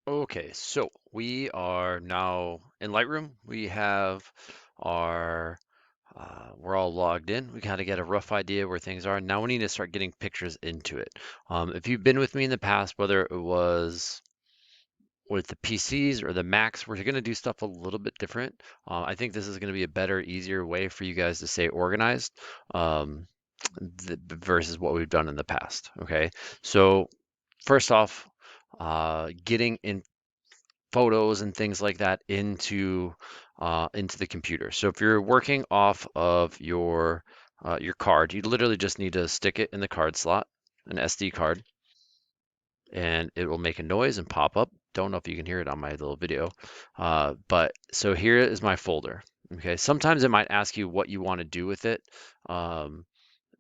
Okay, so we are now in Lightroom. We have our, we're all logged in. We kind of get a rough idea where things are. Now we need to start getting pictures into it. If you've been with me in the past, whether it was with the PCs or the Macs, we're going to do stuff a little bit different. I think this is going to be a better, easier way for you guys to stay organized um, versus what we've done in the past. Okay, so first off, getting in photos and things like that into the computer. So if you're working off of your card, you literally just need to stick it in the card slot, an SD card, and it will make a noise and pop up. Don't know if you can hear it on my little video, but so here is my folder. Okay, sometimes it might ask you what you want to do with it. Um,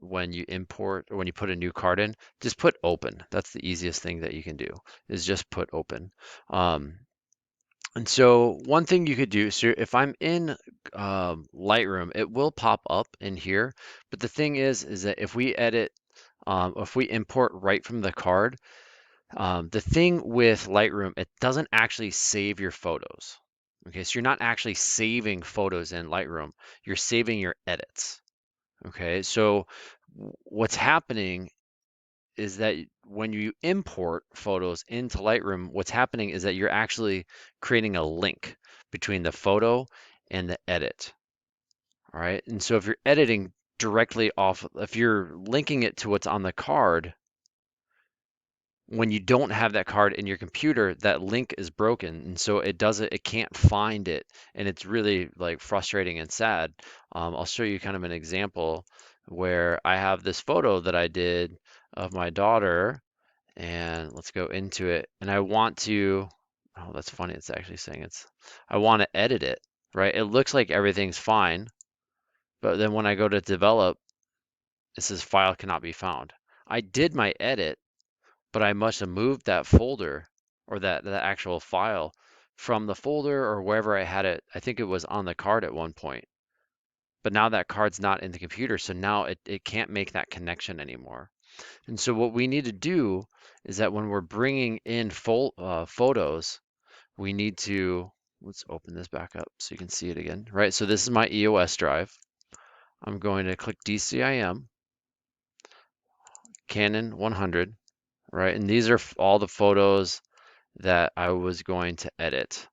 when you import or when you put a new card in, just put open. That's the easiest thing that you can do is just put open. Um, and so one thing you could do, so if I'm in Lightroom, it will pop up in here. But the thing is that if we import right from the card, the thing with Lightroom, it doesn't actually save your photos. Okay, so you're not actually saving photos in Lightroom. You're saving your edits. Okay, so what's happening is that when you import photos into Lightroom, what's happening is that you're actually creating a link between the photo and the edit. All right. And so if you're editing directly off, if you're linking it to what's on the card, when you don't have that card in your computer, that link is broken. And so it can't find it. And it's really like frustrating and sad. I'll show you kind of an example where I have this photo that I did of my daughter, and let's go into it. And I want to, oh, that's funny. It's actually saying I want to edit it, right? It looks like everything's fine, but then when I go to develop, it says file cannot be found. I did my edit, but I must have moved that folder or that actual file from the folder or wherever I had it. I think it was on the card at one point, but now that card's not in the computer. So now it can't make that connection anymore. And so what we need to do is that when we're bringing in photos, we need to, let's open this back up so you can see it again, right? So this is my EOS drive. I'm going to click DCIM, Canon 100, right? And these are all the photos that I was going to edit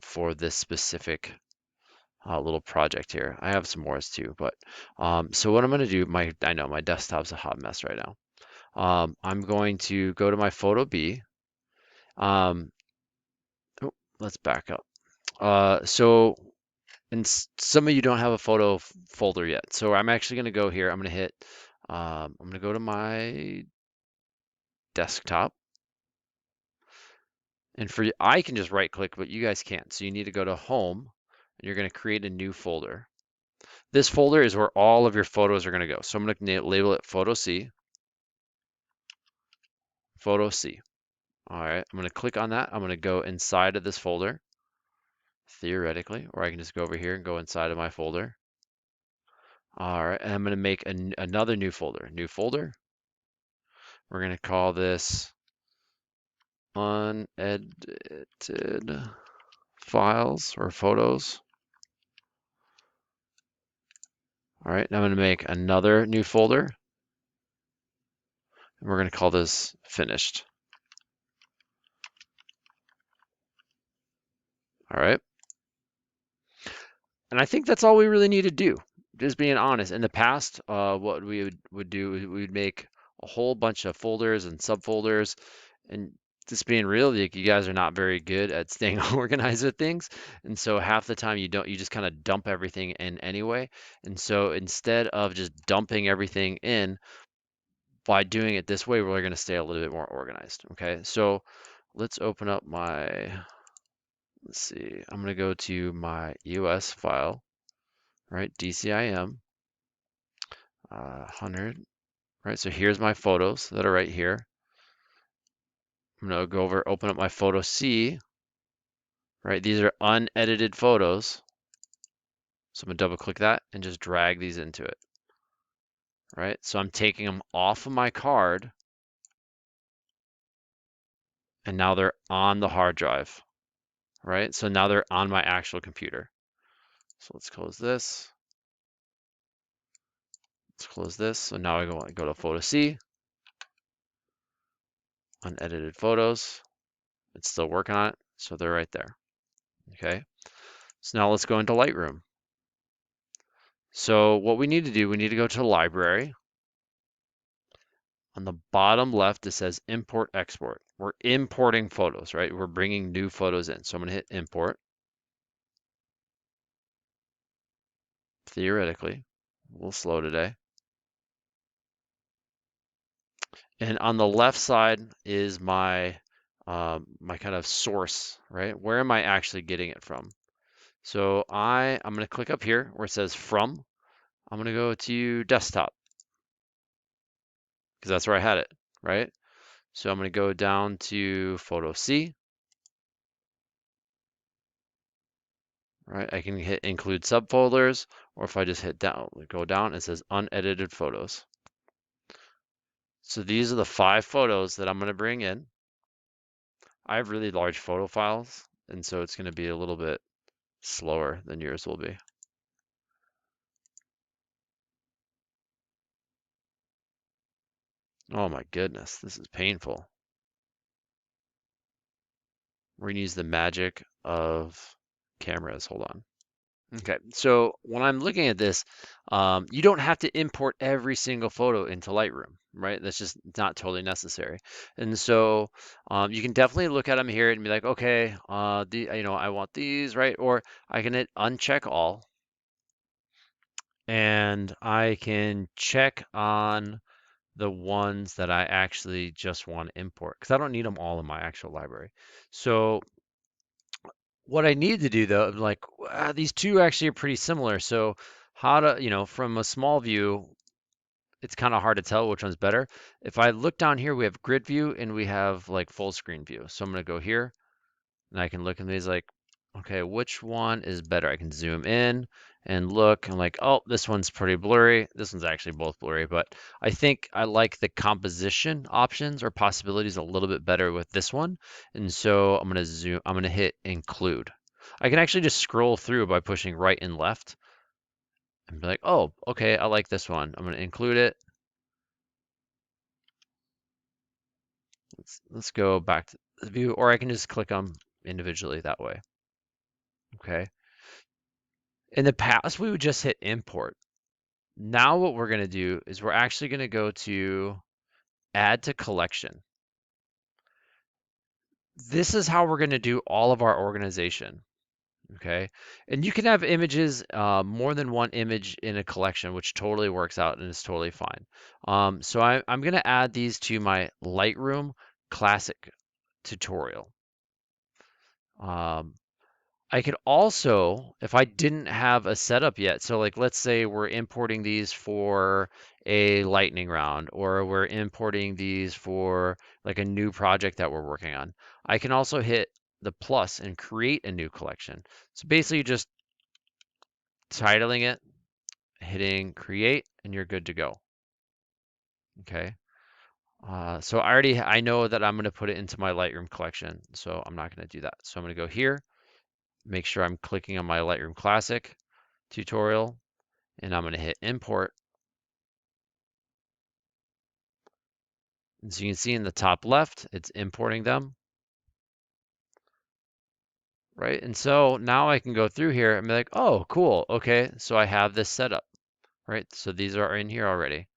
for this specific little project here. I have some more too, but so what I'm going to do, I know my desktop's a hot mess right now. I'm going to go to my photo B. Um, oh, let's back up. So, and some of you don't have a photo folder yet. So I'm actually going to go here. I'm going to hit, I'm going to go to my desktop. And I can just right click, but you guys can't. So you need to go to home and you're going to create a new folder. This folder is where all of your photos are going to go. So I'm going to label it Photo C, Photo C. All right, I'm going to click on that. I'm going to go inside of this folder, theoretically, or I can just go over here and go inside of my folder. All right, and I'm going to make another new folder. New folder. We're going to call this unedited files or photos. All right, now I'm going to make another new folder, and we're going to call this finished. All right, and I think that's all we really need to do. Just being honest. In the past, what we would do is we would make a whole bunch of folders and subfolders, and just being real, you guys are not very good at staying organized with things. And so half the time you just kind of dump everything in anyway. And so instead of just dumping everything in, by doing it this way, we're going to stay a little bit more organized. Okay, so let's open up let's see, I'm going to go to my EOS file, right? DCIM 100, right? So here's my photos that are right here. I'm going to go over, open up my photo C, right? These are unedited photos. So I'm going to double click that and just drag these into it, right? So I'm taking them off of my card and now they're on the hard drive, right? So now they're on my actual computer. So let's close this. Let's close this. So now I go to Photo C, unedited photos. It's still working on it, so they're right there. Okay. So now let's go into Lightroom. So what we need to do, we need to go to the library. On the bottom left, it says import export. We're importing photos, right? We're bringing new photos in. So I'm going to hit import. Theoretically, a little slow today. And on the left side is my my kind of source, right? Where am I actually getting it from? So I'm going to click up here where it says from. I'm going to go to desktop because that's where I had it, right? So I'm going to go down to Photo C, right? I can hit include subfolders, or if I just hit down, go down, it says unedited photos. So these are the 5 photos that I'm going to bring in. I have really large photo files, and so it's going to be a little bit slower than yours will be. Oh my goodness, this is painful. We're going to use the magic of cameras. Hold on. Okay, so when I'm looking at this, you don't have to import every single photo into Lightroom, right? That's just not totally necessary. And so you can definitely look at them here and be like, okay, I want these, right? Or I can hit uncheck all, and I can check on the ones that I actually just want to import because I don't need them all in my actual library. So what I need to do though, I'm like, these two actually are pretty similar. So how to, from a small view, it's kind of hard to tell which one's better. If I look down here, we have grid view and we have like full screen view. So I'm gonna go here and I can look at these like, okay, which one is better? I can zoom in and look and like, oh, this one's pretty blurry. This one's actually both blurry, but I think I like the composition options or possibilities a little bit better with this one. And so I'm gonna hit include. I can actually just scroll through by pushing right and left and be like, oh, okay, I like this one. I'm gonna include it. Let's go back to the view, or I can just click them individually that way. Okay. In the past, we would just hit import. Now what we're going to do is we're actually going to go to add to collection. This is how we're going to do all of our organization. Okay. And you can have images, more than one image in a collection, which totally works out and is totally fine. So I'm going to add these to my Lightroom Classic tutorial. Um, I could also, if I didn't have a setup yet, so like let's say we're importing these for a lightning round, or we're importing these for like a new project that we're working on, I can also hit the plus and create a new collection. So basically just titling it, hitting create, and you're good to go. Okay. So I know that I'm going to put it into my Lightroom collection, so I'm not going to do that. So I'm going to go here, make sure I'm clicking on my Lightroom Classic tutorial, and I'm going to hit import. And so you can see in the top left, it's importing them, right? And so now I can go through here and be like, oh, cool. Okay, so I have this set up, right? So these are in here already,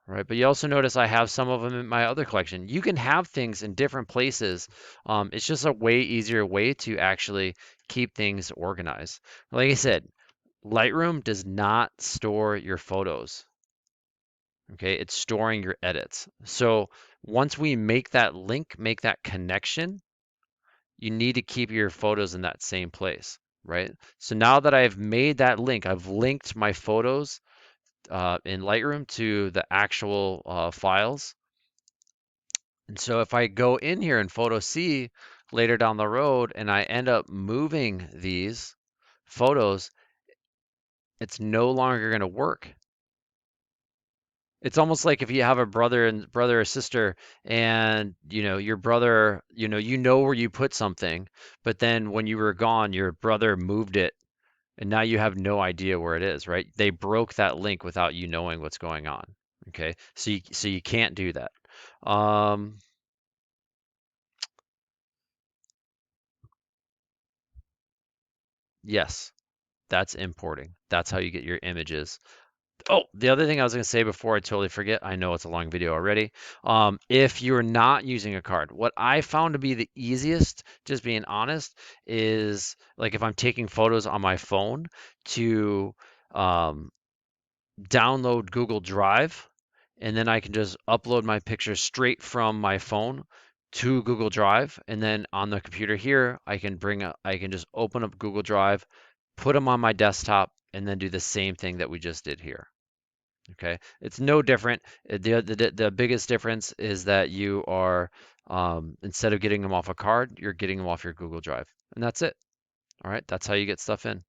right? But you also notice I have some of them in my other collection. You can have things in different places. It's just a way easier way to actually keep things organized. Like I said, Lightroom does not store your photos. Okay, it's storing your edits. So once we make that link, make that connection, you need to keep your photos in that same place, right? So now that I've made that link, I've linked my photos in Lightroom to the actual files. And so if I go in here in Photo C later down the road and I end up moving these photos, it's no longer going to work. It's almost like if you have a brother or sister and your brother, you know where you put something, but then when you were gone, your brother moved it and now you have no idea where it is, right? They broke that link without you knowing what's going on. Okay? So you can't do that. Um, yes, that's importing. That's how you get your images. Oh, the other thing I was going to say before I totally forget, I know it's a long video already. If you're not using a card, what I found to be the easiest, just being honest, is like if I'm taking photos on my phone to um, download Google Drive, and then I can just upload my pictures straight from my phone to Google Drive, and then on the computer here, I can just open up Google Drive, put them on my desktop, and then do the same thing that we just did here. Okay, it's no different. The biggest difference is that you are instead of getting them off a card, you're getting them off your Google Drive, and that's it. All right, that's how you get stuff in.